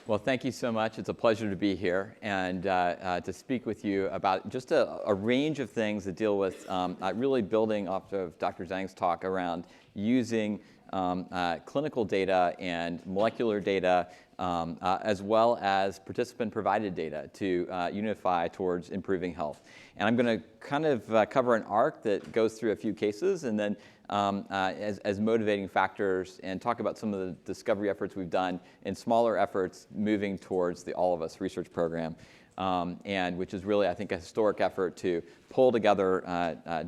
Well, thank you so much. It's a pleasure to be here and to speak with you about just a range of things that deal with really building off of Dr. Zhang's talk around using clinical data and molecular data as well as participant-provided data to unify towards improving health. And I'm going to kind of cover an arc that goes through a few cases and then as motivating factors and talk about some of the discovery efforts we've done and smaller efforts moving towards the All of Us research program, and which is really, I think, a historic effort to pull together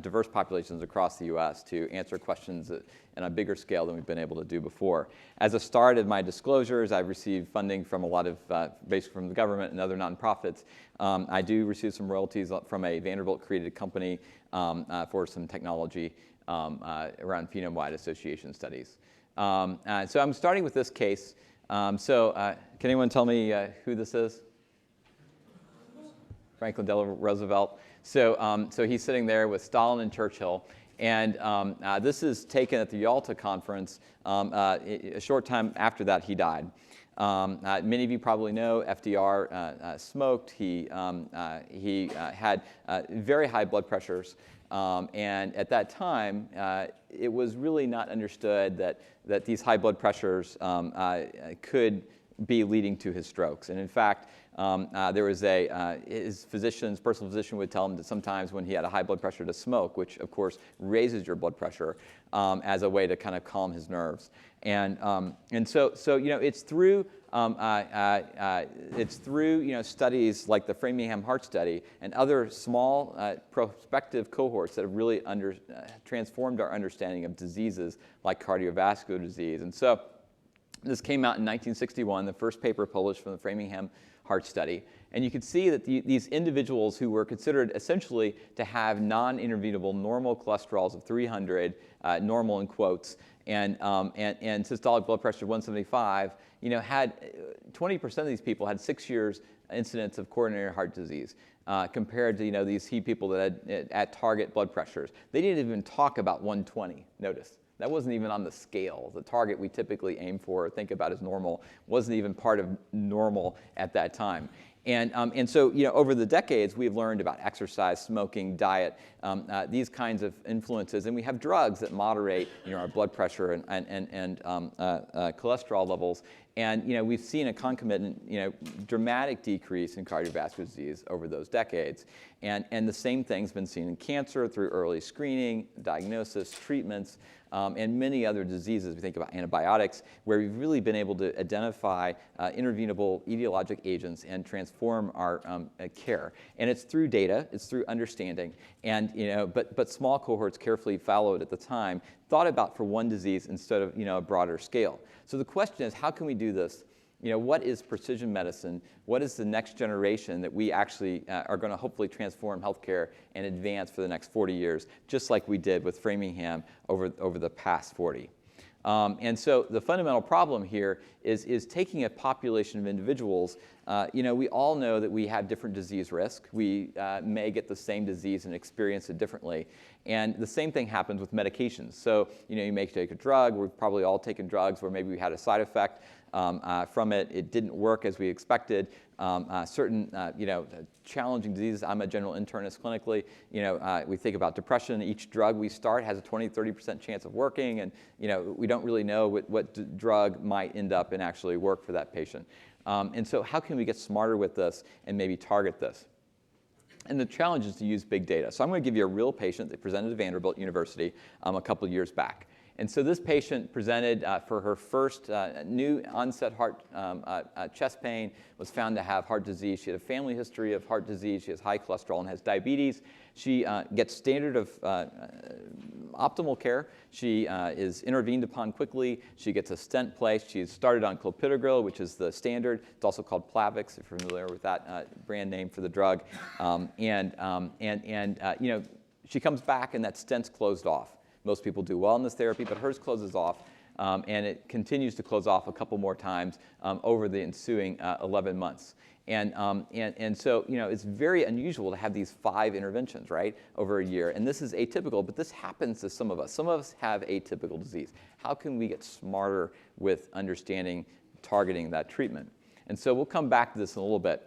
diverse populations across the U.S. to answer questions on a bigger scale than we've been able to do before. As a start of my disclosures, I've received funding from a lot of, basically from the government and other nonprofits. I do receive some royalties from a Vanderbilt-created company for some technology around phenome-wide association studies. So I'm starting with this case. Can anyone tell me who this is? Franklin Delano Roosevelt. So he's sitting there with Stalin and Churchill. And this is taken at the Yalta conference a short time after that he died. Many of you probably know FDR smoked. He had very high blood pressures. And at that time, it was really not understood that these high blood pressures could be leading to his strokes. And in fact, there was his personal physician would tell him that sometimes when he had a high blood pressure to smoke, which of course raises your blood pressure as a way to kind of calm his nerves. And so it's through studies like the Framingham Heart Study and other small prospective cohorts that have really transformed our understanding of diseases like cardiovascular disease. And so this came out in 1961, the first paper published from the Framingham Heart Study. And you can see that these individuals who were considered essentially to have non-intervenable normal cholesterols of 300, normal in quotes, and systolic blood pressure of 175, had 20% of these people had 6 years incidence of coronary heart disease compared to these people that had at target blood pressures. They didn't even talk about 120. Notice. That wasn't even on the scale. The target we typically aim for or think about as normal wasn't even part of normal at that time. And so over the decades, we've learned about exercise, smoking, diet, these kinds of influences. And we have drugs that moderate our blood pressure and cholesterol levels. And we've seen a concomitant dramatic decrease in cardiovascular disease over those decades. And the same thing's been seen in cancer through early screening, diagnosis, treatments, and many other diseases. We think about antibiotics, where we've really been able to identify intervenable etiologic agents and transform our care. And it's through data, it's through understanding, and but small cohorts carefully followed at the time, thought about for one disease instead of a broader scale. So the question is, how can we do this? What is precision medicine? What is the next generation that we actually are going to hopefully transform healthcare and advance for the next 40 years, just like we did with Framingham over the past 40? And so the fundamental problem here is taking a population of individuals. We all know that we have different disease risk. We may get the same disease and experience it differently. And the same thing happens with medications. So you may take a drug. We've probably all taken drugs where maybe we had a side effect from it. It didn't work as we expected. Certain challenging diseases. I'm a general internist clinically. We think about depression. Each drug we start has a 20-30% chance of working, and we don't really know what drug might end up and actually work for that patient. And so how can we get smarter with this and maybe target this? And the challenge is to use big data. So I'm going to give you a real patient that presented at Vanderbilt University a couple years back. And so this patient presented for her first new onset heart chest pain, was found to have heart disease. She had a family history of heart disease. She has high cholesterol and has diabetes. She gets standard of optimal care. She is intervened upon quickly. She gets a stent placed. She's started on clopidogrel, which is the standard. It's also called Plavix, if you're familiar with that brand name for the drug. She comes back and that stent's closed off. Most people do well in this therapy, but hers closes off, and it continues to close off a couple more times over the ensuing 11 months. And so, it's very unusual to have these 5 interventions, right, over a year. And this is atypical, but this happens to some of us. Some of us have atypical disease. How can we get smarter with understanding, targeting that treatment? And so we'll come back to this in a little bit.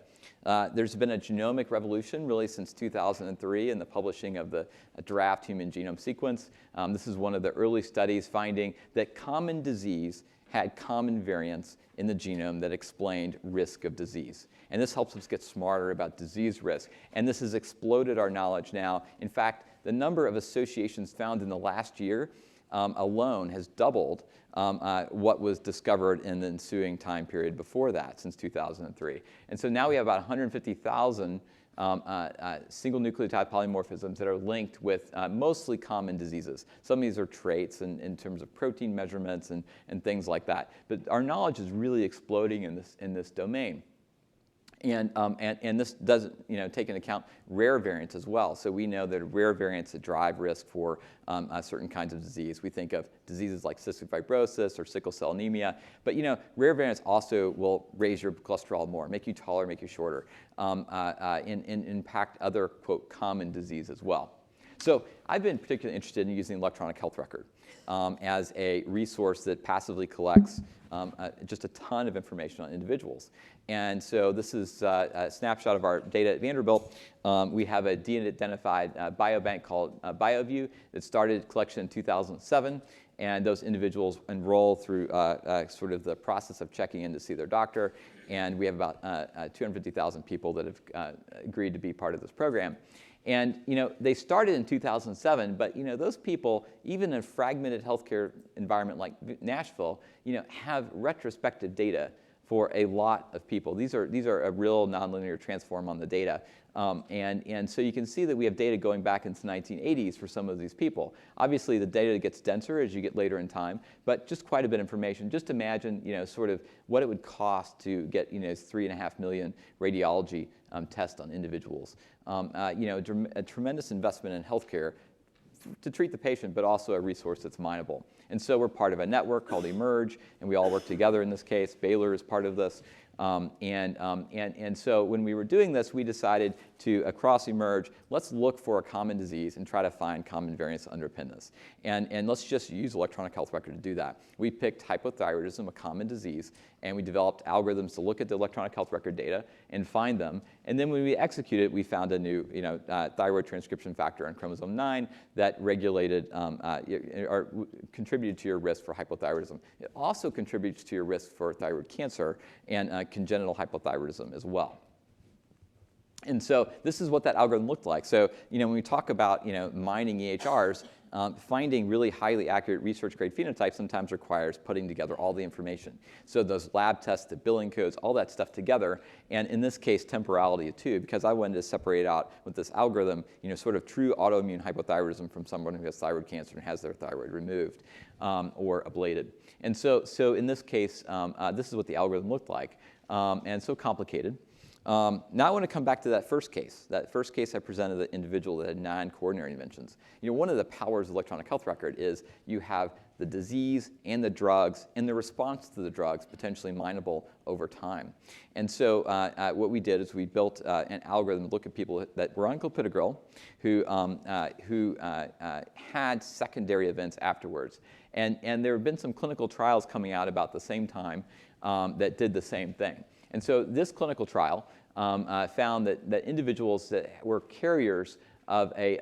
There's been a genomic revolution really since 2003 in the publishing of the draft human genome sequence. This is one of the early studies finding that common disease had common variants in the genome that explained risk of disease. And this helps us get smarter about disease risk. And this has exploded our knowledge now. In fact, the number of associations found in the last year alone has doubled what was discovered in the ensuing time period before that, since 2003. And so now we have about 150,000 single nucleotide polymorphisms that are linked with mostly common diseases. Some of these are traits in terms of protein measurements and things like that. But our knowledge is really exploding in this domain. And this doesn't take into account rare variants as well. So we know that rare variants that drive risk for certain kinds of disease. We think of diseases like cystic fibrosis or sickle cell anemia. But rare variants also will raise your cholesterol more, make you taller, make you shorter, and impact other, quote, common disease as well. So I've been particularly interested in using the electronic health record as a resource that passively collects just a ton of information on individuals. And so this is a snapshot of our data at Vanderbilt. We have a de-identified biobank called BioView that started collection in 2007. And those individuals enroll through sort of the process of checking in to see their doctor. And we have about 250,000 people that have agreed to be part of this program. And they started in 2007, but those people, even in a fragmented healthcare environment like Nashville, have retrospective data for a lot of people. These are a real nonlinear transform on the data. And so you can see that we have data going back into the 1980s for some of these people. Obviously, the data gets denser as you get later in time, but just quite a bit of information. Just imagine, sort of what it would cost to get, 3.5 million radiology tests on individuals. A tremendous investment in healthcare to treat the patient, but also a resource that's mineable. And so we're part of a network called Emerge, and we all work together in this case. Baylor is part of this. And so when we were doing this, we decided to, across Emerge, let's look for a common disease and try to find common variants to underpin this. And let's just use electronic health record to do that. We picked hypothyroidism, a common disease, and we developed algorithms to look at the electronic health record data and find them. And then when we executed, we found a new thyroid transcription factor on chromosome 9 that regulated or contributed to your risk for hypothyroidism. It also contributes to your risk for thyroid cancer and congenital hypothyroidism as well. And so this is what that algorithm looked like. So when we talk about mining EHRs, finding really highly accurate research-grade phenotypes sometimes requires putting together all the information. So those lab tests, the billing codes, all that stuff together, and in this case, temporality too, because I wanted to separate out with this algorithm, sort of true autoimmune hypothyroidism from someone who has thyroid cancer and has their thyroid removed or ablated. And so in this case, this is what the algorithm looked like, and so complicated. Now I want to come back to that first case. That first case I presented the individual that had 9 coronary inventions. One of the powers of electronic health record is you have the disease and the drugs and the response to the drugs potentially mineable over time. And so what we did is we built an algorithm to look at people that were on clopidogrel who had secondary events afterwards. And there have been some clinical trials coming out about the same time that did the same thing. And so this clinical trial found that individuals that were carriers of a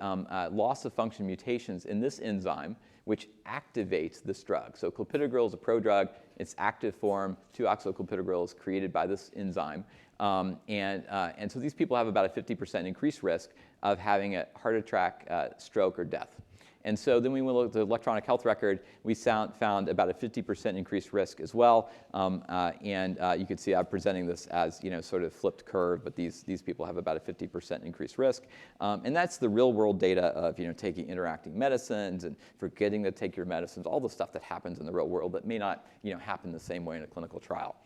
loss of function mutations in this enzyme, which activates this drug. So clopidogrel is a prodrug. Its active form, 2-oxoclopidogrel, is created by this enzyme. And so these people have about a 50% increased risk of having a heart attack, stroke, or death. And so then when we looked at the electronic health record, we found about a 50% increased risk as well. And you can see I'm presenting this as sort of flipped curve, but these people have about a 50% increased risk. And that's the real world data of taking interacting medicines and forgetting to take your medicines, all the stuff that happens in the real world that may not happen the same way in a clinical trial.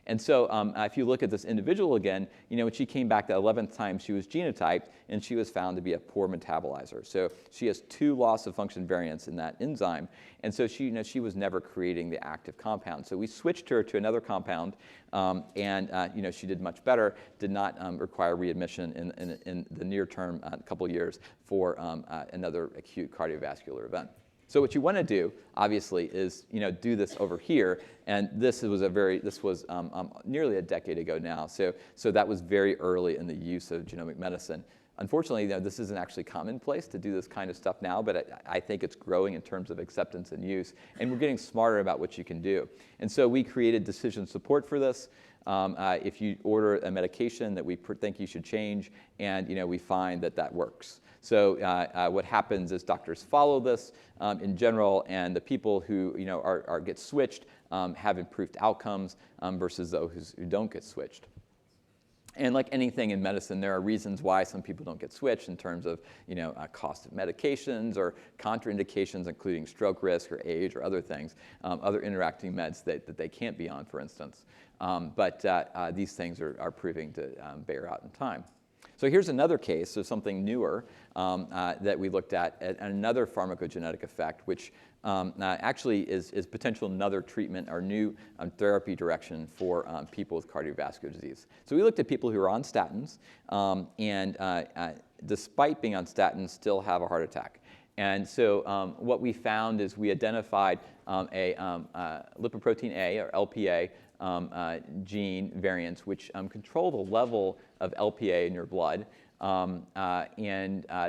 And so if you look at this individual again, when she came back the 11th time, she was genotyped, and she was found to be a poor metabolizer. So she has 2 loss of function variants in that enzyme. And so she was never creating the active compound. So we switched her to another compound, and she did much better, did not require readmission in the near term, couple years, for another acute cardiovascular event. So what you want to do, obviously, is do this over here, and this was nearly a decade ago now. So that was very early in the use of genomic medicine. Unfortunately, this isn't actually commonplace to do this kind of stuff now, but I think it's growing in terms of acceptance and use, and we're getting smarter about what you can do. And so we created decision support for this. If you order a medication that we think you should change, and we find that works. So what happens is doctors follow this in general, and the people who get switched have improved outcomes versus those who don't get switched. And like anything in medicine, there are reasons why some people don't get switched in terms of cost of medications or contraindications, including stroke risk or age or other things, other interacting meds that they can't be on, for instance. But these things are proving to bear out in time. So here's another case of something newer that we looked at another pharmacogenetic effect, which actually is potential another treatment or new therapy direction for people with cardiovascular disease. So we looked at people who are on statins and despite being on statins still have a heart attack. And so what we found is we identified a lipoprotein A, or LPA, gene variants, which control the level of LPA in your blood.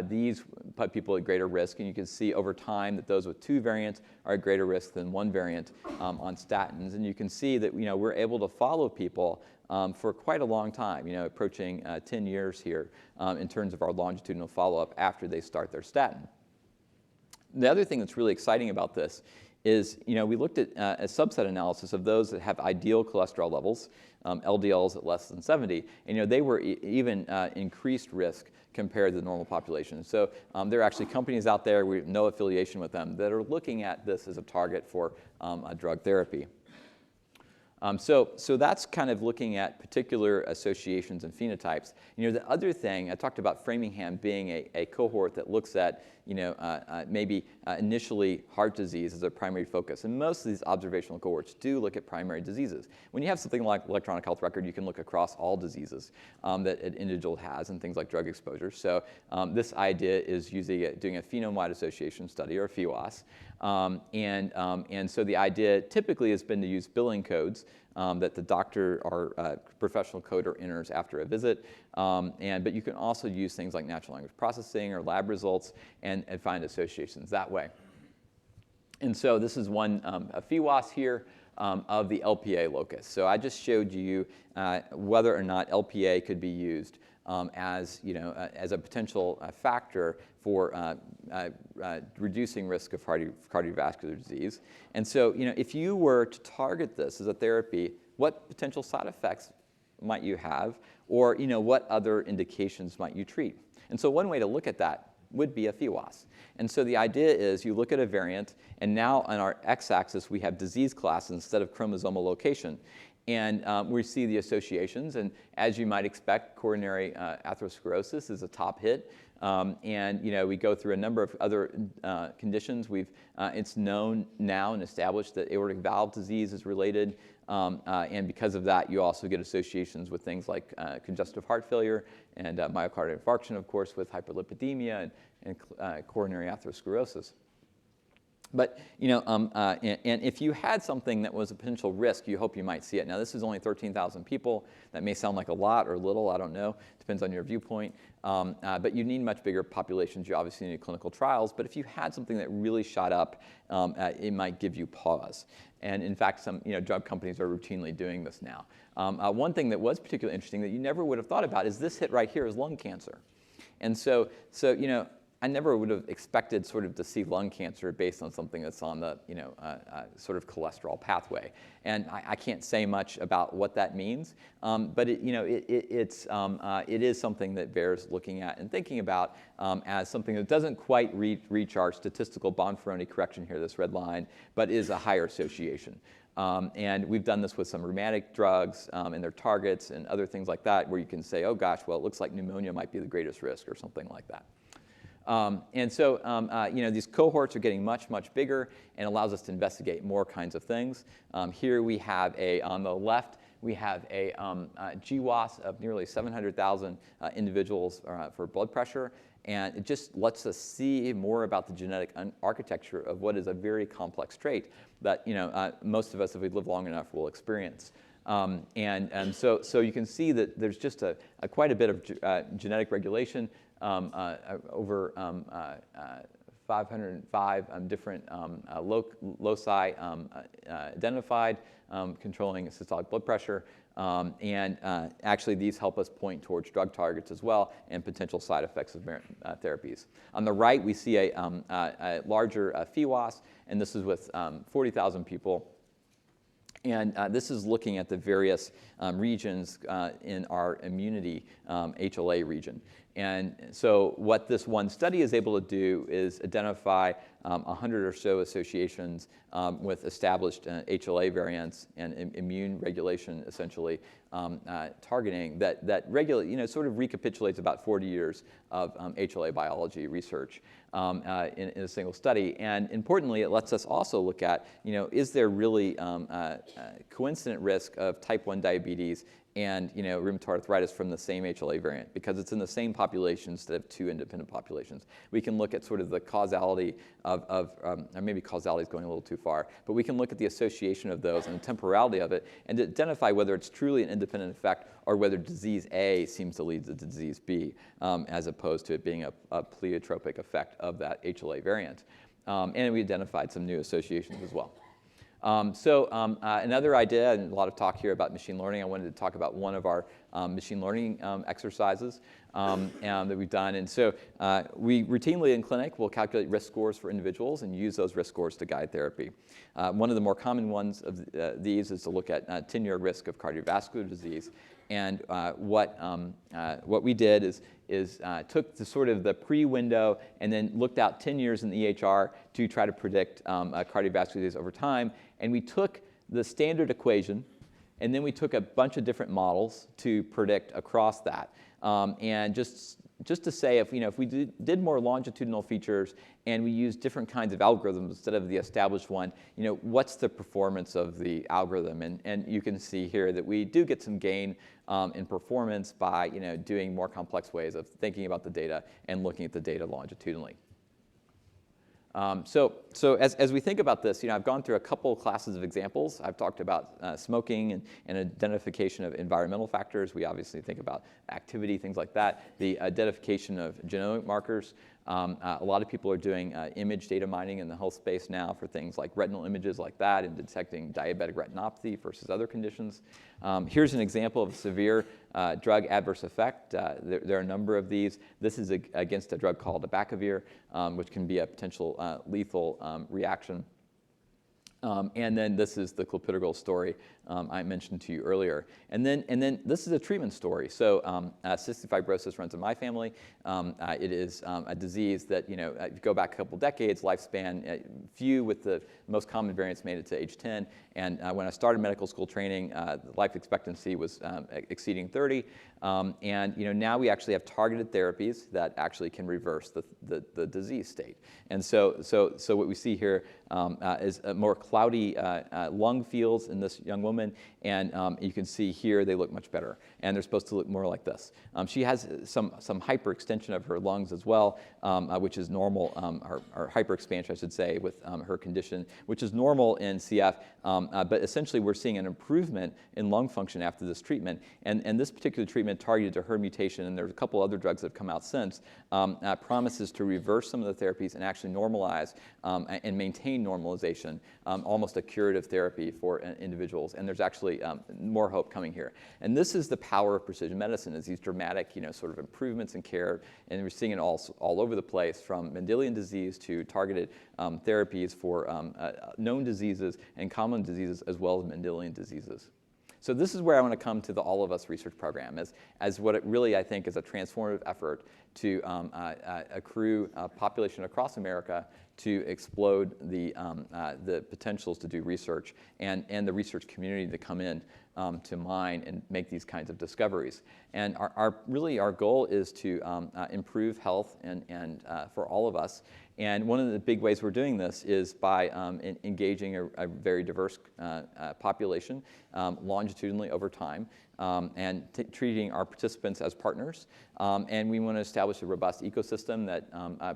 These put people at greater risk, and you can see over time that those with 2 variants are at greater risk than 1 variant on statins. And you can see that we're able to follow people for quite a long time, approaching 10 years here in terms of our longitudinal follow-up after they start their statin. The other thing that's really exciting about this is, we looked at a subset analysis of those that have ideal cholesterol levels, LDLs at less than 70, and they were even increased risk compared to the normal population. So there are actually companies out there, we have no affiliation with them, that are looking at this as a target for a drug therapy. So that's kind of looking at particular associations and phenotypes. The other thing, I talked about Framingham being a cohort that looks at maybe initially heart disease as a primary focus. And most of these observational cohorts do look at primary diseases. When you have something like electronic health record, you can look across all diseases that an individual has and things like drug exposure. So this idea is doing a phenome-wide association study, or a PheWAS. And so the idea typically has been to use billing codes that the doctor or professional coder enters after a visit. But you can also use things like natural language processing or lab results and find associations that way. And so this is one, a PheWAS here of the LPA locus. So I just showed you whether or not LPA could be used as a potential factor for reducing risk of cardiovascular disease. And so, if you were to target this as a therapy, what potential side effects might you have, or what other indications might you treat? And so one way to look at that would be a PheWAS. And so the idea is you look at a variant, and now on our x-axis we have disease classes instead of chromosomal location. And we see the associations, and as you might expect, coronary atherosclerosis is a top hit. And we go through a number of other conditions. It's known now and established that aortic valve disease is related, and because of that, you also get associations with things like congestive heart failure and myocardial infarction, of course, with hyperlipidemia and coronary atherosclerosis. But, and if you had something that was a potential risk, you hope you might see it. Now, this is only 13,000 people. That may sound like a lot or little, I don't know. Depends on your viewpoint. But you need much bigger populations. You obviously need clinical trials. But if you had something that really shot up, it might give you pause. And in fact, some drug companies are routinely doing this now. One thing that was particularly interesting that you never would have thought about is this hit right here is lung cancer. And so I never would have expected sort of to see lung cancer based on something that's on the sort of cholesterol pathway, and I can't say much about what that means, but it is something that bears looking at and thinking about as something that doesn't quite reach our statistical Bonferroni correction here, this red line, but is a higher association. And we've done this with some rheumatic drugs and their targets and other things like that, where you can say, oh gosh, well, it looks like pneumonia might be the greatest risk or something like that. And so, these cohorts are getting much, much bigger and allows us to investigate more kinds of things. Here we have on the left, we have a GWAS of nearly 700,000 individuals for blood pressure. And it just lets us see more about the genetic architecture of what is a very complex trait that most of us, if we live long enough, will experience. So you can see that there's just quite a bit of genetic regulation, over 505 different loci identified, controlling systolic blood pressure. Actually, these help us point towards drug targets as well and potential side effects of therapies. On the right, we see a larger PheWAS, and this is with 40,000 people. And this is looking at the various regions in our immunity HLA region. And so what this one study is able to do is identify 100 or so associations with established HLA variants and immune regulation, essentially, targeting that regulate, sort of recapitulates about 40 years of HLA biology research in a single study. And importantly, it lets us also look at, is there really coincident risk of type 1 diabetes and rheumatoid arthritis from the same HLA variant, because it's in the same population instead of two independent populations. We can look at sort of the causality or maybe causality is going a little too far, but we can look at the association of those and the temporality of it and identify whether it's truly an independent effect or whether disease A seems to lead to disease B, as opposed to it being a pleiotropic effect of that HLA variant. And we identified some new associations as well. Another idea, and a lot of talk here about machine learning, I wanted to talk about one of our machine learning exercises that we've done. And so we routinely in clinic will calculate risk scores for individuals and use those risk scores to guide therapy. One of the more common ones of these is to look at 10-year risk of cardiovascular disease. And what we did is took the sort of the pre-window and then looked out 10 years in the EHR to try to predict cardiovascular disease over time. And we took the standard equation, and then we took a bunch of different models to predict across that. And just to say, if we did more longitudinal features and we used different kinds of algorithms instead of the established one, what's the performance of the algorithm? And you can see here that we do get some gain in performance by doing more complex ways of thinking about the data and looking at the data longitudinally. So as we think about this, I've gone through a couple classes of examples. I've talked about smoking and identification of environmental factors. We obviously think about activity, things like that. The identification of genomic markers. A lot of people are doing image data mining in the health space now for things like retinal images like that and detecting diabetic retinopathy versus other conditions. Here's an example of a severe drug adverse effect. There are a number of these. This is against a drug called abacavir, which can be a potential lethal reaction. And then this is the clopidogrel story I mentioned to you earlier. And then this is a treatment story. So cystic fibrosis runs in my family. It is a disease that, if you go back a couple decades, lifespan, few with the most common variants made it to age 10. And when I started medical school training, the life expectancy was exceeding 30. And now we actually have targeted therapies that actually can reverse the disease state. And so what we see here is a more cloudy lung fields in this young woman, and you can see here they look much better, and they're supposed to look more like this. She has some hyperextension of her lungs as well, which is normal, or hyperexpansion, I should say, with her condition, which is normal in CF, but essentially we're seeing an improvement in lung function after this treatment, and this particular treatment targeted to her mutation, and there's a couple other drugs that have come out since, promises to reverse some of the therapies and actually normalize and maintain normalization, almost a curative therapy for individuals. And there's actually more hope coming here. And this is the power of precision medicine, is these dramatic, sort of improvements in care. And we're seeing it all over the place, from Mendelian disease to targeted therapies for known diseases and common diseases, as well as Mendelian diseases. So this is where I want to come to the All of Us research program, as what it really, I think, is a transformative effort to accrue a population across America to explode the potentials to do research and the research community to come in to mine and make these kinds of discoveries. And really our goal is to improve health and for all of us. And one of the big ways we're doing this is by engaging a very diverse population longitudinally over time, and treating our participants as partners. And we want to establish a robust ecosystem that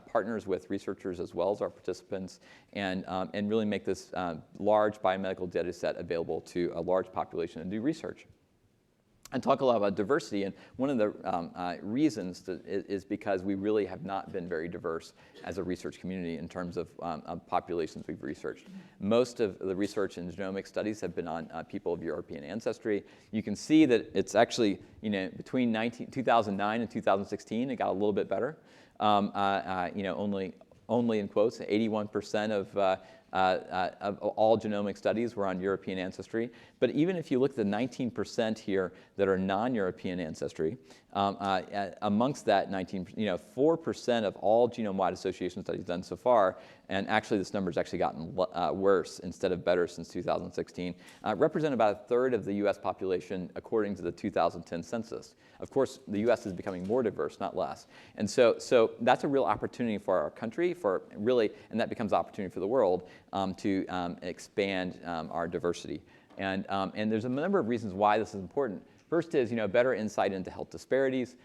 partners with researchers as well as our participants, and really make this large biomedical data set available to a large population and do research. And talk a lot about diversity, and one of the reasons is because we really have not been very diverse as a research community in terms of populations we've researched. Most of the research in genomic studies have been on people of European ancestry. You can see that it's actually, between 2009 and 2016, it got a little bit better. Only in quotes, 81% of all genomic studies were on European ancestry. But even if you look at the 19% here that are non-European ancestry, amongst that 4% of all genome-wide association studies done so far, and actually this number's actually gotten worse instead of better since 2016, represent about a third of the US population according to the 2010 census. Of course, the US is becoming more diverse, not less. And so that's a real opportunity for our country, and that becomes an opportunity for the world to expand our diversity. And there's a number of reasons why this is important. First is, better insight into health disparities,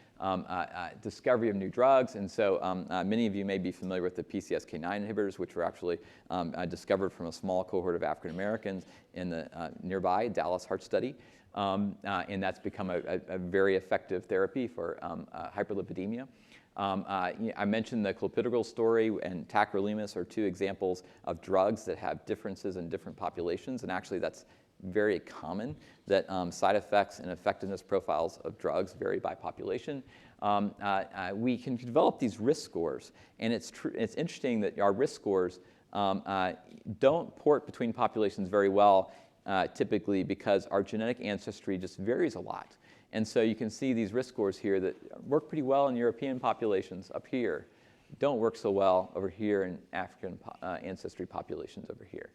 discovery of new drugs. And so many of you may be familiar with the PCSK9 inhibitors, which were actually discovered from a small cohort of African Americans in the nearby Dallas Heart Study. And that's become a very effective therapy for hyperlipidemia. I mentioned the clopidogrel story and tacrolimus are two examples of drugs that have differences in different populations, and actually that's very common that side effects and effectiveness profiles of drugs vary by population. We can develop these risk scores, and it's interesting that our risk scores don't port between populations very well typically because our genetic ancestry just varies a lot. And so you can see these risk scores here that work pretty well in European populations up here, don't work so well over here in African ancestry populations over here.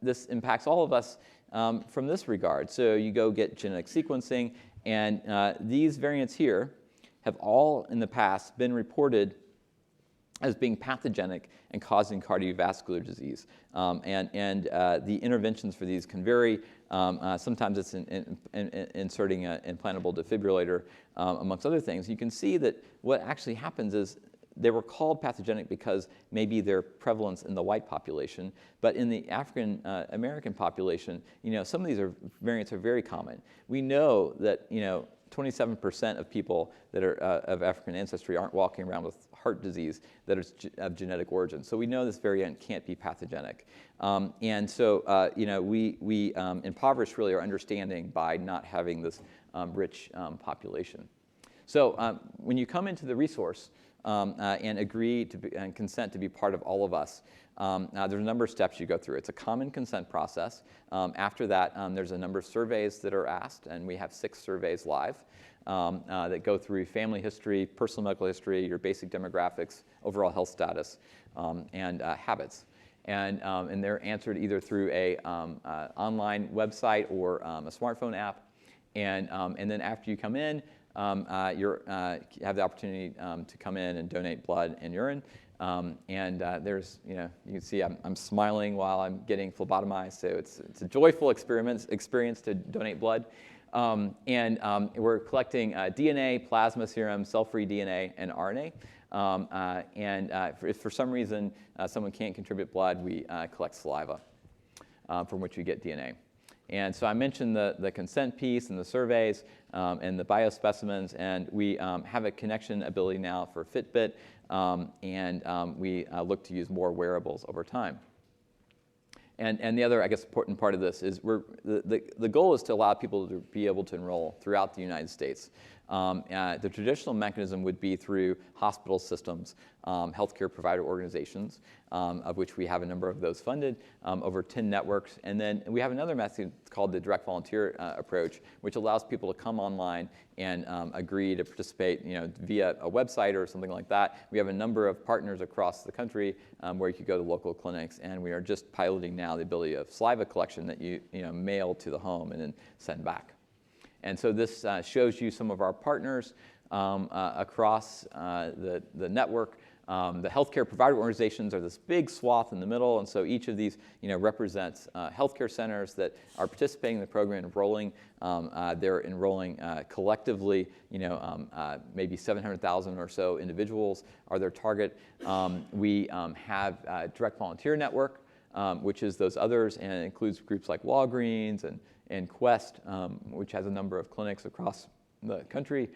This impacts all of us from this regard. So you go get genetic sequencing, and these variants here have all in the past been reported as being pathogenic and causing cardiovascular disease. The interventions for these can vary. Sometimes it's inserting an implantable defibrillator, amongst other things. You can see that what actually happens is they were called pathogenic because maybe their prevalence in the white population, but in the African American population, some of these variants are very common. We know that 27% of people that are of African ancestry aren't walking around with heart disease that is of genetic origin. So we know this variant can't be pathogenic. And so, we impoverish really our understanding by not having this rich population. So when you come into the resource and agree and consent to be part of all of us, there's a number of steps you go through. It's a common consent process. After that, there's a number of surveys that are asked, and we have 6 surveys live that go through family history, personal medical history, your basic demographics, overall health status, and habits. And they're answered either through a online website or a smartphone app. And then after you come in, you have the opportunity to come in and donate blood and urine. There's, you can see I'm smiling while I'm getting phlebotomized, so it's a joyful experience to donate blood. We're collecting DNA, plasma serum, cell-free DNA, and RNA. If for some reason someone can't contribute blood, we collect saliva from which we get DNA. And so I mentioned the consent piece and the surveys and the biospecimens, and we have a connection ability now for Fitbit, and we look to use more wearables over time. And the other, I guess, important part of this is the goal is to allow people to be able to enroll throughout the United States. The traditional mechanism would be through hospital systems, healthcare provider organizations, of which we have a number of those funded, over 10 networks. And then we have another method called the direct volunteer approach, which allows people to come online and agree to participate via a website or something like that. We have a number of partners across the country where you could go to local clinics, and we are just piloting now the ability of saliva collection that you mail to the home and then send back. And so this shows you some of our partners across the network. The healthcare provider organizations are this big swath in the middle, and so each of these represents healthcare centers that are participating in the program, enrolling. They're enrolling collectively, maybe 700,000 or so individuals are their target. We have a direct volunteer network, which is those others, and it includes groups like Walgreens and Quest, which has a number of clinics across the country,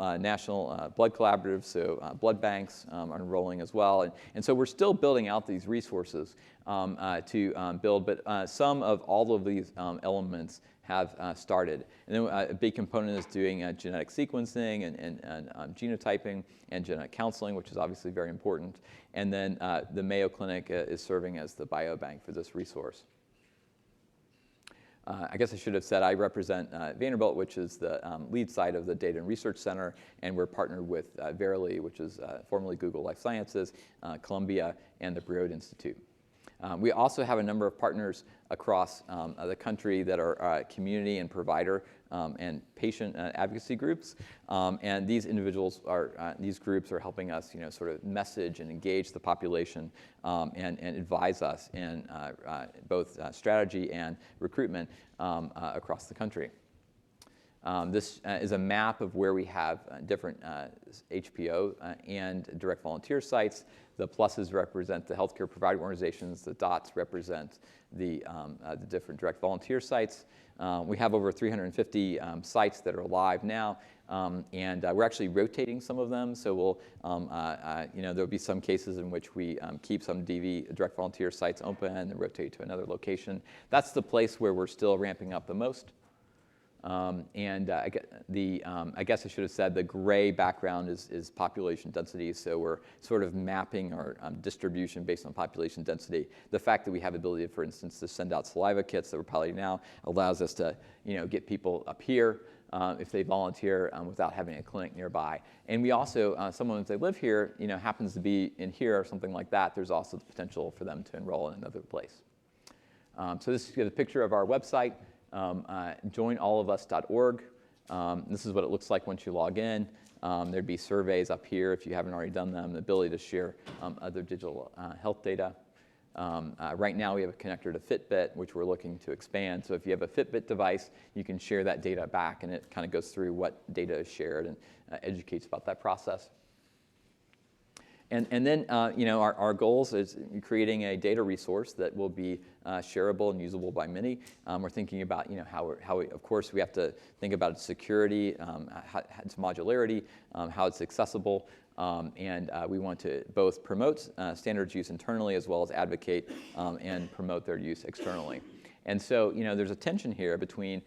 national blood collaboratives, so blood banks are enrolling as well. And so we're still building out these resources to build, but some of all of these elements have started. And then a big component is doing genetic sequencing and genotyping and genetic counseling, which is obviously very important. And then the Mayo Clinic is serving as the biobank for this resource. I guess I should have said I represent Vanderbilt, which is the lead site of the Data and Research Center, and we're partnered with Verily, which is formerly Google Life Sciences, Columbia, and the Broad Institute. We also have a number of partners across the country that are community and provider and patient advocacy groups, and these individuals these groups are helping us, sort of message and engage the population and advise us in both strategy and recruitment across the country. This is a map of where we have different HPO and direct volunteer sites. The pluses represent the healthcare provider organizations. The dots represent the different direct volunteer sites. We have over 350 sites that are live now, and we're actually rotating some of them. So we'll, there'll be some cases in which we keep some DV direct volunteer sites open and rotate to another location. That's the place where we're still ramping up the most. I guess I should have said the gray background is population density, so we're sort of mapping our distribution based on population density. The fact that we have the ability, for instance, to send out saliva kits that we're piloting now allows us to get people up here if they volunteer without having a clinic nearby. And we also, someone if they live here, happens to be in here or something like that, there's also the potential for them to enroll in another place. So this is a picture of our website. Joinallofus.org. This is what it looks like once you log in. There'd be surveys up here if you haven't already done them, the ability to share other digital health data. Right now we have a connector to Fitbit, which we're looking to expand. So if you have a Fitbit device, you can share that data back, and it kind of goes through what data is shared and educates about that process. And then, our goals is creating a data resource that will be shareable and usable by many. We're thinking about, how we, of course, we have to think about its security, its modularity, how it's accessible, and we want to both promote standards use internally as well as advocate and promote their use externally. And so, there's a tension here between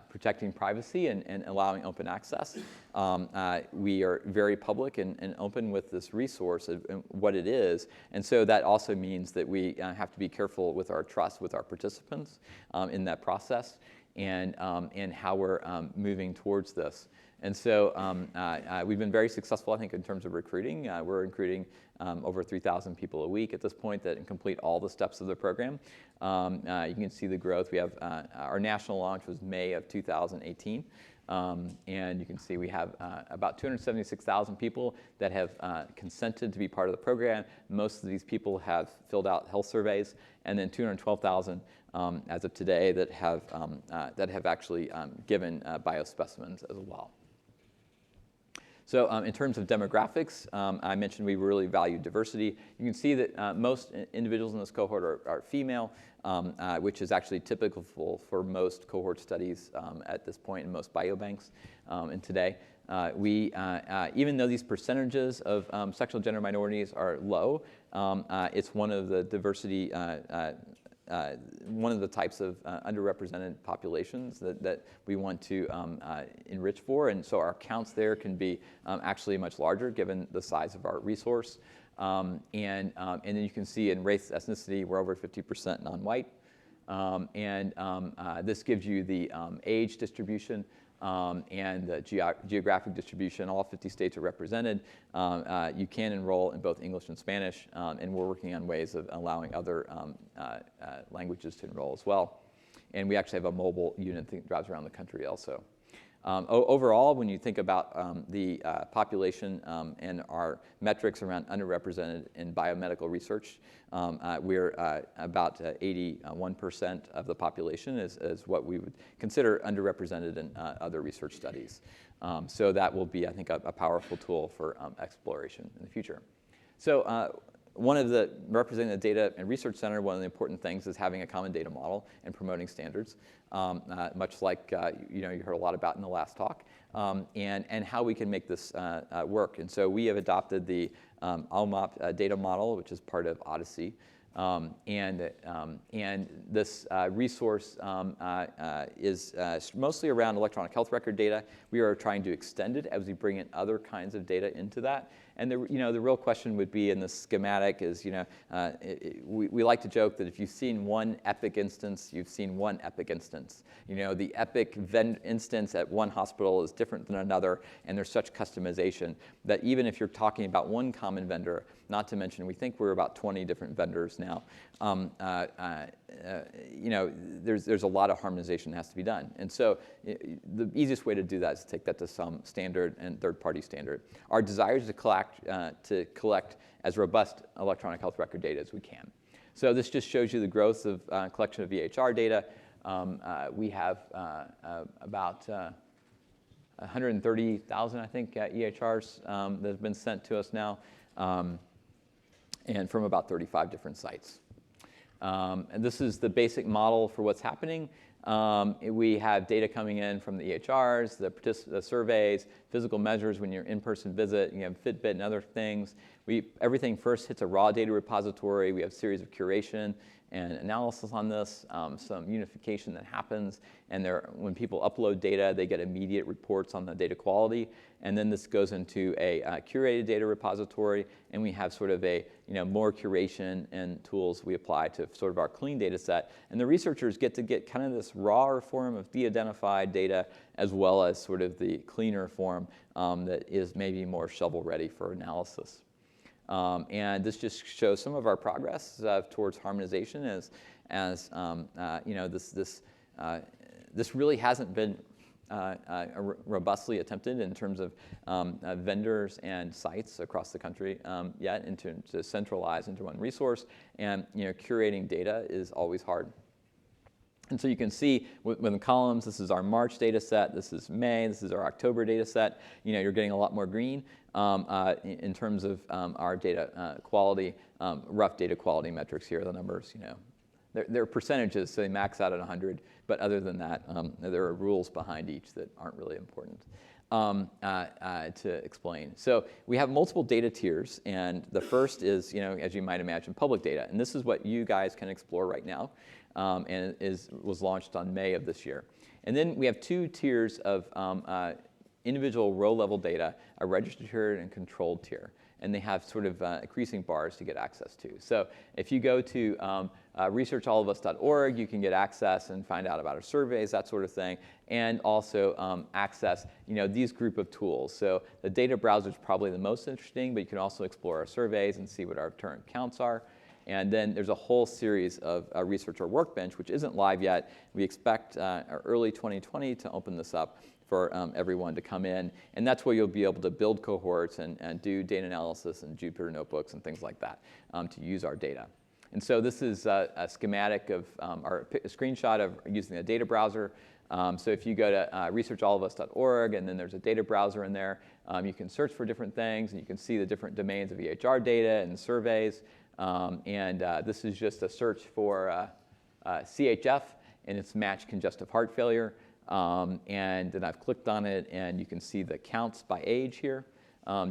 protecting privacy and allowing open access. We are very public and open with this resource and what it is, and so that also means that we have to be careful with our trust with our participants in that process and how we're moving towards this. And so we've been very successful, I think, in terms of recruiting. We're recruiting over 3,000 people a week at this point that complete all the steps of the program. You can see the growth. We have our national launch was May of 2018. And you can see we have about 276,000 people that have consented to be part of the program. Most of these people have filled out health surveys, and then 212,000 as of today that have actually given biospecimens as well. So in terms of demographics, I mentioned we really value diversity. You can see that most individuals in this cohort are female, which is actually typical for most cohort studies at this point in most biobanks and today. Even though these percentages of sexual gender minorities are low, it's one of the diversity one of the types of underrepresented populations that we want to enrich for. And so our counts there can be actually much larger given the size of our resource. And then you can see in race ethnicity, we're over 50% non-white. This gives you the age distribution and the geographic distribution. All 50 states are represented. You can enroll in both English and Spanish, and we're working on ways of allowing other languages to enroll as well. And we actually have a mobile unit that drives around the country also. Overall, when you think about the population and our metrics around underrepresented in biomedical research, we're about 81% of the population is what we would consider underrepresented in other research studies. So that will be, I think, a powerful tool for exploration in the future. So one of the representing the data and research center, one of the important things is having a common data model and promoting standards, much like you heard a lot about in the last talk, and how we can make this work. And so we have adopted the ALMOP data model, which is part of Odyssey. And this resource is mostly around electronic health record data. We are trying to extend it as we bring in other kinds of data into that. And the real question would be in the schematic is, we like to joke that if you've seen one Epic instance, you've seen one Epic instance. The Epic instance at one hospital is different than another, and there's such customization that even if you're talking about one common vendor, not to mention we think we're about 20 different vendors now, there's a lot of harmonization that has to be done. And so the easiest way to do that is to take that to some standard and third-party standard. Our desire is to collect as robust electronic health record data as we can. So this just shows you the growth of collection of EHR data. We have about 130,000, I think, EHRs that have been sent to us now, and from about 35 different sites. And this is the basic model for what's happening. We have data coming in from the EHRs, the surveys, physical measures when you're in-person visit. You have Fitbit and other things. Everything first hits a raw data repository. We have a series of curation and analysis on this, some unification that happens. And when people upload data, they get immediate reports on the data quality. And then this goes into a curated data repository. And we have sort of a more curation and tools we apply to sort of our clean data set. And the researchers get kind of this rawer form of de-identified data as well as sort of the cleaner form that is maybe more shovel-ready for analysis. And this just shows some of our progress towards harmonization this really hasn't been robustly attempted in terms of vendors and sites across the country yet, and to centralize into one resource. And curating data is always hard. And so you can see within the columns, this is our March data set, this is May, this is our October data set. You're getting a lot more green in terms of our data quality, rough data quality metrics here, the numbers, they're percentages, so they max out at 100. But other than that, there are rules behind each that aren't really important to explain. So we have multiple data tiers, and the first is, as you might imagine, public data. And this is what you guys can explore right now, and was launched on May of this year. And then we have two tiers of individual row-level data, a registered tier and controlled tier. And they have sort of increasing bars to get access to. So if you go to researchallofus.org, you can get access and find out about our surveys, that sort of thing, and also access these group of tools. So the data browser is probably the most interesting, but you can also explore our surveys and see what our current counts are. And then there's a whole series of Researcher Workbench, which isn't live yet. We expect early 2020 to open this up for everyone to come in. And that's where you'll be able to build cohorts and do data analysis and Jupyter notebooks and things like that to use our data. And so this is a schematic of a screenshot of using the data browser. So if you go to researchallofus.org, and then there's a data browser in there, you can search for different things, and you can see the different domains of EHR data and surveys. This is just a search for CHF, and it's matched congestive heart failure. And then I've clicked on it, and you can see the counts by age here.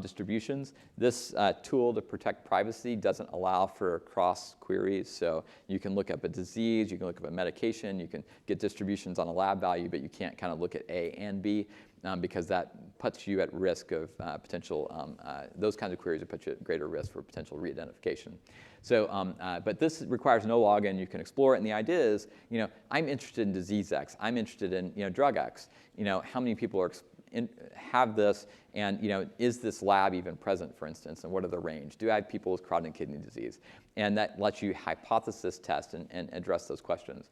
distributions. This tool to protect privacy doesn't allow for cross queries, so you can look up a disease, you can look up a medication, you can get distributions on a lab value, but you can't kind of look at A and B because that puts you at risk of potential, those kinds of queries would put you at greater risk for potential re-identification. So, but this requires no login. You can explore it, and the idea is, I'm interested in disease X. I'm interested in, drug X. How many people are have this, and is this lab even present, for instance, and what are the range? Do I have people with chronic kidney disease? And that lets you hypothesis test and address those questions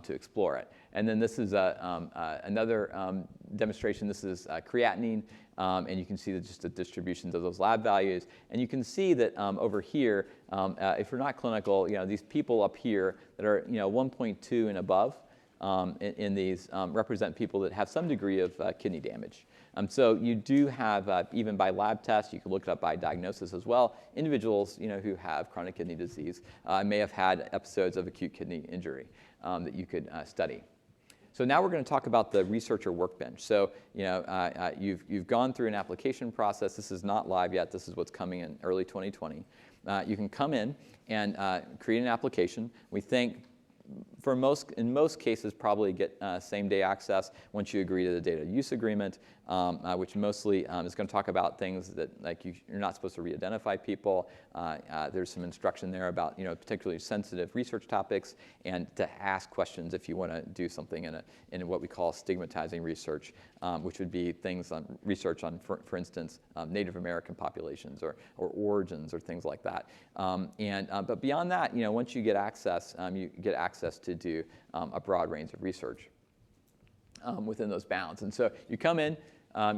to explore it. And then this is another demonstration. This is creatinine, and you can see just the distributions of those lab values. And you can see that over here, if you're not clinical, these people up here that are 1.2 and above, in these represent people that have some degree of kidney damage. So you do have, even by lab tests, you can look it up by diagnosis as well, individuals who have chronic kidney disease may have had episodes of acute kidney injury that you could study. So now we're going to talk about the Researcher Workbench. So you've gone through an application process. This is not live yet. This is what's coming in early 2020. You can come in and create an application. We think in most cases, probably get same-day access once you agree to the data use agreement, which mostly is going to talk about things that you're not supposed to re-identify people. There's some instruction there about particularly sensitive research topics, and to ask questions if you want to do something in what we call stigmatizing research, which would be things on research on, for instance, Native American populations or origins or things like that. But beyond that, once you get access to do a broad range of research within those bounds. And so you come in,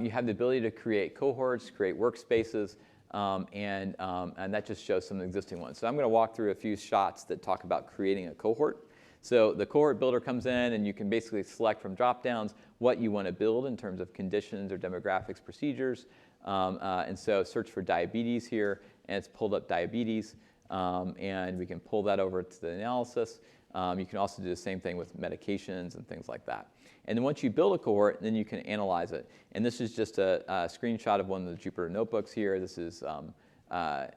you have the ability to create cohorts, create workspaces, and that just shows some existing ones. So I'm going to walk through a few shots that talk about creating a cohort. So the cohort builder comes in, and you can basically select from drop-downs what you want to build in terms of conditions or demographics procedures. And so search for diabetes here, and it's pulled up diabetes, and we can pull that over to the analysis. You can also do the same thing with medications and things like that. And then once you build a cohort, then you can analyze it. And this is just a screenshot of one of the Jupyter notebooks here. This is, I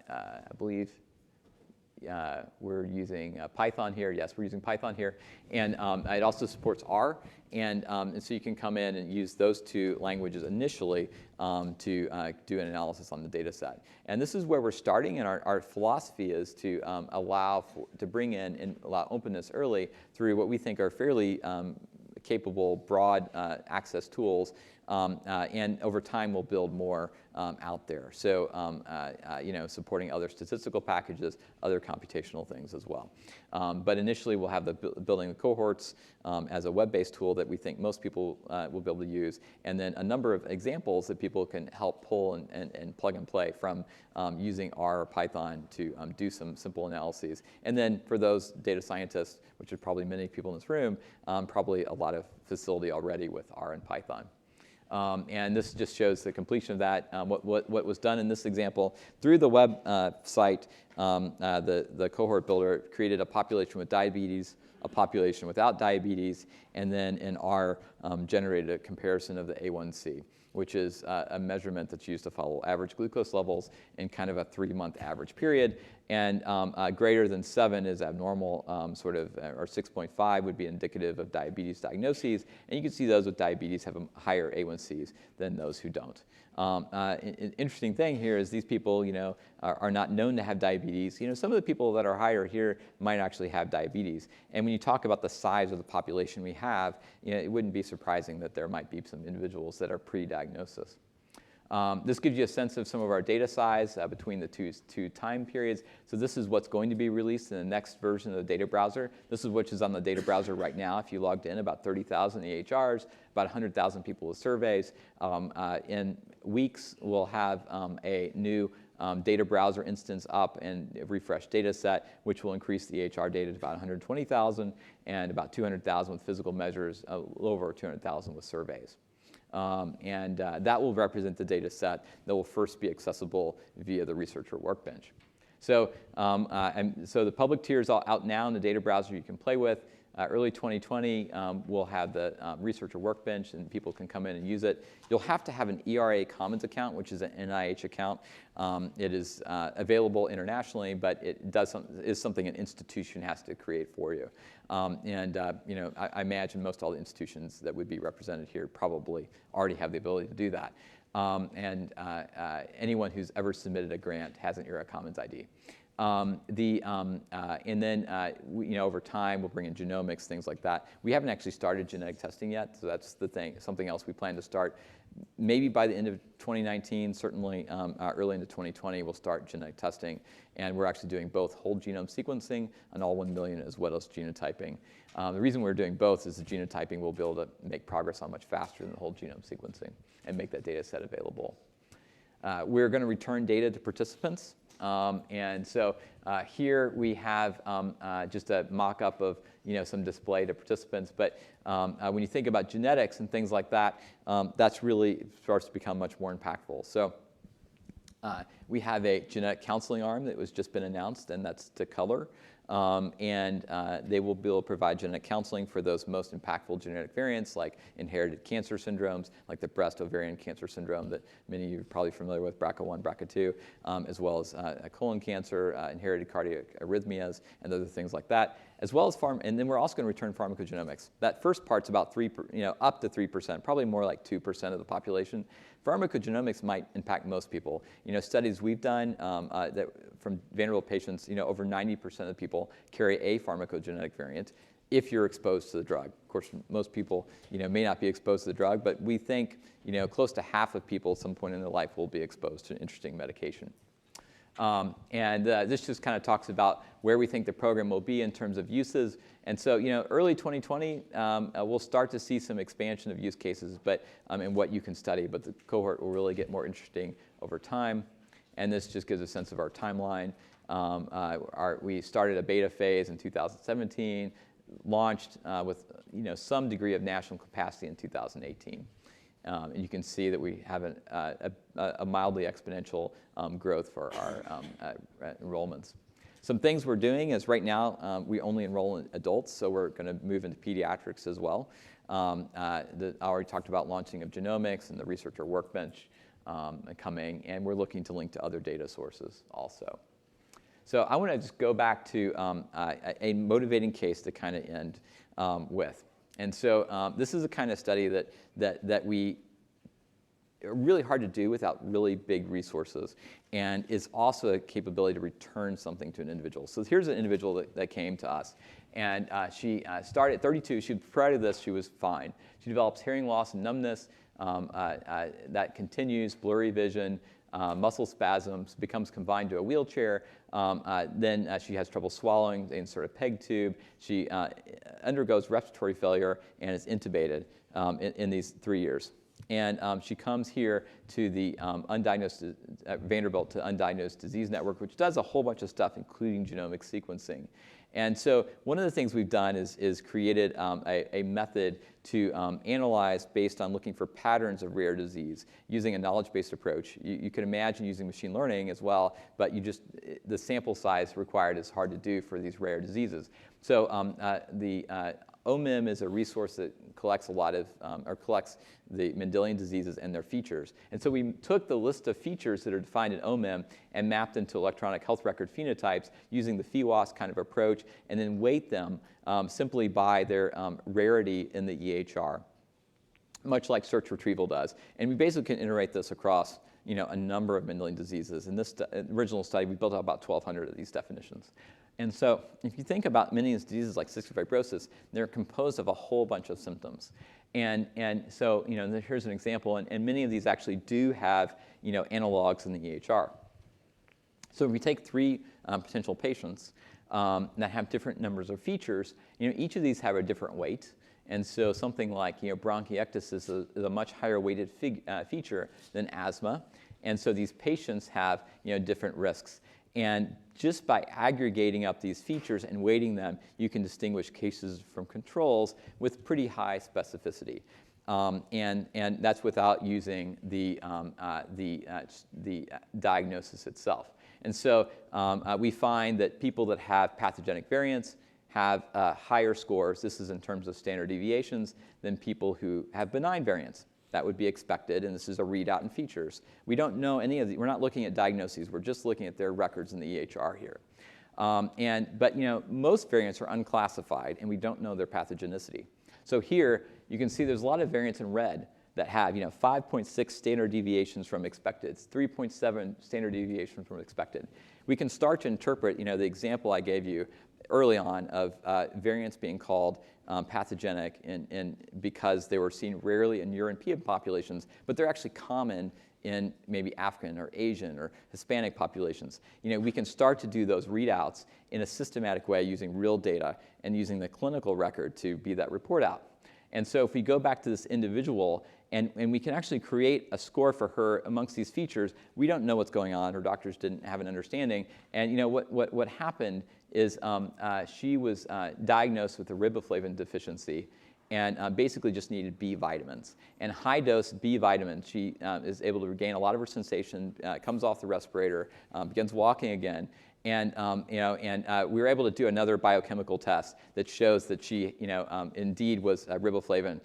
believe, we're using Python here. Yes, we're using Python here. And it also supports R. And so you can come in and use those two languages initially to do an analysis on the data set. And this is where we're starting, and our philosophy is to to bring in and allow openness early through what we think are fairly capable, broad access tools, and over time we'll build more out there. So, supporting other statistical packages, other computational things as well. But initially we'll have the building the cohorts as a web-based tool that we think most people will be able to use, and then a number of examples that people can help pull and plug and play from using R or Python to do some simple analyses. And then for those data scientists, which are probably many people in this room, probably a lot of facility already with R and Python. And this just shows the completion of that. What was done in this example through the web site, the cohort builder created a population with diabetes, a population without diabetes, and then in R generated a comparison of the A1C, which is a measurement that's used to follow average glucose levels in kind of a 3-month average period. And greater than 7 is abnormal, or 6.5 would be indicative of diabetes diagnoses. And you can see those with diabetes have higher A1Cs than those who don't. An interesting thing here is these people, are not known to have diabetes. Some of the people that are higher here might actually have diabetes. And when you talk about the size of the population we have, it wouldn't be surprising that there might be some individuals that are pre-diagnosis. This gives you a sense of some of our data size between the two time periods. So this is what's going to be released in the next version of the data browser. This is which is on the data browser right now. If you logged in, about 30,000 EHRs, about 100,000 people with surveys. In weeks, we'll have a new data browser instance up and a refreshed data set, which will increase the EHR data to about 120,000 and about 200,000 with physical measures, a little over 200,000 with surveys. That will represent the data set that will first be accessible via the Researcher Workbench. So, so the public tier is all out now in the data browser you can play with. early 2020, we'll have the Researcher Workbench, and people can come in and use it. You'll have to have an ERA Commons account, which is an NIH account. It is available internationally, but it is something an institution has to create for you. I imagine most all the institutions that would be represented here probably already have the ability to do that. Anyone who's ever submitted a grant has an ERA Commons ID. Over time, we'll bring in genomics, things like that. We haven't actually started genetic testing yet, so that's the thing. Something else we plan to start. Maybe by the end of 2019, certainly early into 2020, we'll start genetic testing. And we're actually doing both whole genome sequencing and all 1 million as well as genotyping. The reason we're doing both is the genotyping we'll be able to make progress on much faster than the whole genome sequencing and make that data set available. We're going to return data to participants. Here we have just a mock-up of some display to participants. But when you think about genetics and things like that, that's really starts to become much more impactful. So we have a genetic counseling arm that was just been announced, and that's to color. They will be able to provide genetic counseling for those most impactful genetic variants, like inherited cancer syndromes, like the breast ovarian cancer syndrome that many of you are probably familiar with, BRCA1, BRCA2, as well as colon cancer, inherited cardiac arrhythmias, and other things like that, as well as and then we're also going to return pharmacogenomics. That first part's about up to 3%, probably more like 2% of the population. Pharmacogenomics might impact most people. Studies we've done from Vanderbilt patients, over 90% of the people carry a pharmacogenetic variant if you're exposed to the drug. Of course, most people, may not be exposed to the drug, but we think, close to half of people at some point in their life will be exposed to an interesting medication. This just kind of talks about where we think the program will be in terms of uses. And so, early 2020, we'll start to see some expansion of use cases, but in what you can study. But the cohort will really get more interesting over time. And this just gives a sense of our timeline. We started a beta phase in 2017, launched with some degree of national capacity in 2018. And you can see that we have a mildly exponential growth for our enrollments. Some things we're doing is right now we only enroll in adults, so we're going to move into pediatrics as well. I already talked about launching of genomics and the Researcher Workbench coming, and we're looking to link to other data sources also. So I want to just go back to a motivating case to kind of end with. And so this is a kind of study that we are really hard to do without really big resources, and is also a capability to return something to an individual. So here's an individual that came to us, and she started at 32. Prior to this, she was fine. She develops hearing loss and numbness that continues, blurry vision, muscle spasms, becomes confined to a wheelchair. Then she has trouble swallowing. They insert a PEG tube. She undergoes respiratory failure and is intubated in these 3 years. And she comes here to the Vanderbilt to Undiagnosed Disease Network, which does a whole bunch of stuff, including genomic sequencing. And so one of the things we've done is created a method to analyze based on looking for patterns of rare disease using a knowledge-based approach. You can imagine using machine learning as well, but the sample size required is hard to do for these rare diseases. So the OMIM is a resource that collects collects the Mendelian diseases and their features. And so we took the list of features that are defined in OMIM and mapped into electronic health record phenotypes using the PheWAS kind of approach, and then weight them simply by their rarity in the EHR, much like search retrieval does. And we basically can iterate this across a number of Mendelian diseases. In this original study, we built out about 1,200 of these definitions. And so if you think about many of these diseases like cystic fibrosis, they're composed of a whole bunch of symptoms. And so here's an example, and many of these actually do have analogs in the EHR. So if we take 3 potential patients that have different numbers of features, each of these have a different weight. And so something like bronchiectasis is a much higher weighted feature than asthma. And so these patients have different risks. And just by aggregating up these features and weighting them, you can distinguish cases from controls with pretty high specificity. And that's without using the diagnosis itself. And so we find that people that have pathogenic variants have higher scores, this is in terms of standard deviations, than people who have benign variants. That would be expected, and this is a readout in features. We don't know any of these. We're not looking at diagnoses. We're just looking at their records in the EHR here. But most variants are unclassified, and we don't know their pathogenicity. So here, you can see there's a lot of variants in red that have 5.6 standard deviations from expected. It's 3.7 standard deviations from expected. We can start to interpret the example I gave you early on of variants being called pathogenic because they were seen rarely in European populations, but they're actually common in maybe African or Asian or Hispanic populations. We can start to do those readouts in a systematic way using real data and using the clinical record to be that report out. And so if we go back to this individual and we can actually create a score for her amongst these features, we don't know what's going on. Her doctors didn't have an understanding. And what happened is she was diagnosed with a riboflavin deficiency and basically just needed B vitamins. And high-dose B vitamins, she is able to regain a lot of her sensation, comes off the respirator, begins walking again. And we were able to do another biochemical test that shows that she, indeed was riboflavin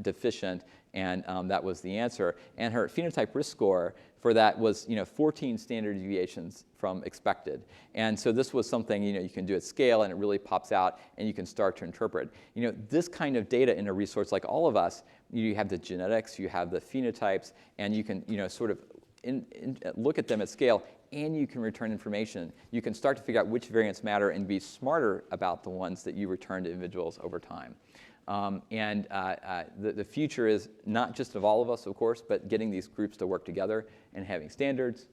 deficient, and that was the answer. And her phenotype risk score for that was, 14 standard deviations from expected. And so this was something, you can do at scale, and it really pops out, and you can start to interpret. This kind of data in a resource like all of us, you have the genetics, you have the phenotypes, and you can, sort of look at them at scale, and you can return information. You can start to figure out which variants matter and be smarter about the ones that you return to individuals over time. The future is not just of all of us, of course, but getting these groups to work together and having standards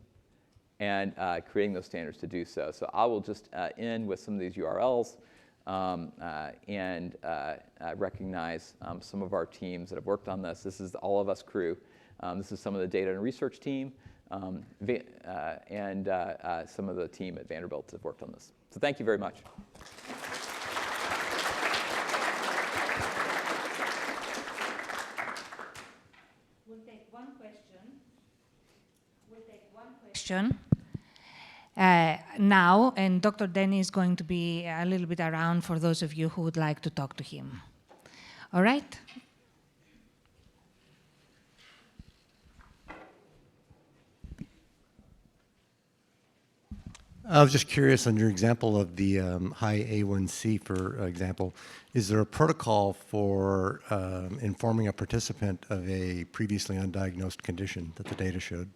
and creating those standards to do so. So I will just end with some of these URLs and recognize some of our teams that have worked on this. This is the All of Us crew. This is some of the data and research team and some of the team at Vanderbilt that have worked on this. So thank you very much. We'll take one question now, and Dr. Denny is going to be a little bit around for those of you who would like to talk to him. All right? I was just curious on your example of the high A1C, for example. Is there a protocol for informing a participant of a previously undiagnosed condition that the data showed?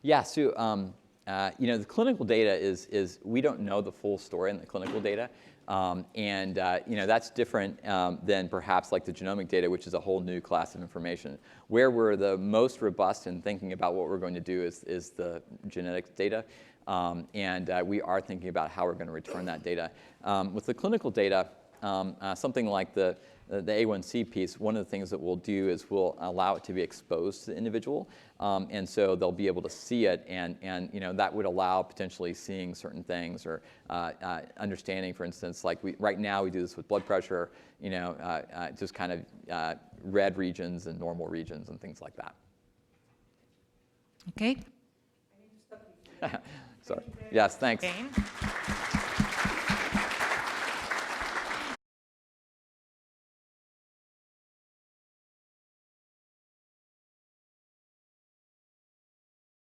Yeah, so the clinical data is we don't know the full story in the clinical data. That's different than perhaps like the genomic data, which is a whole new class of information. Where we're the most robust in thinking about what we're going to do is the genetics data. We are thinking about how we're going to return that data. With the clinical data, something like the A1C piece, one of the things that we'll do is we'll allow it to be exposed to the individual. And so they'll be able to see it, and that would allow potentially seeing certain things or understanding, for instance, like right now we do this with blood pressure, just kind of red regions and normal regions and things like that. Okay. Sorry. Yes, thanks.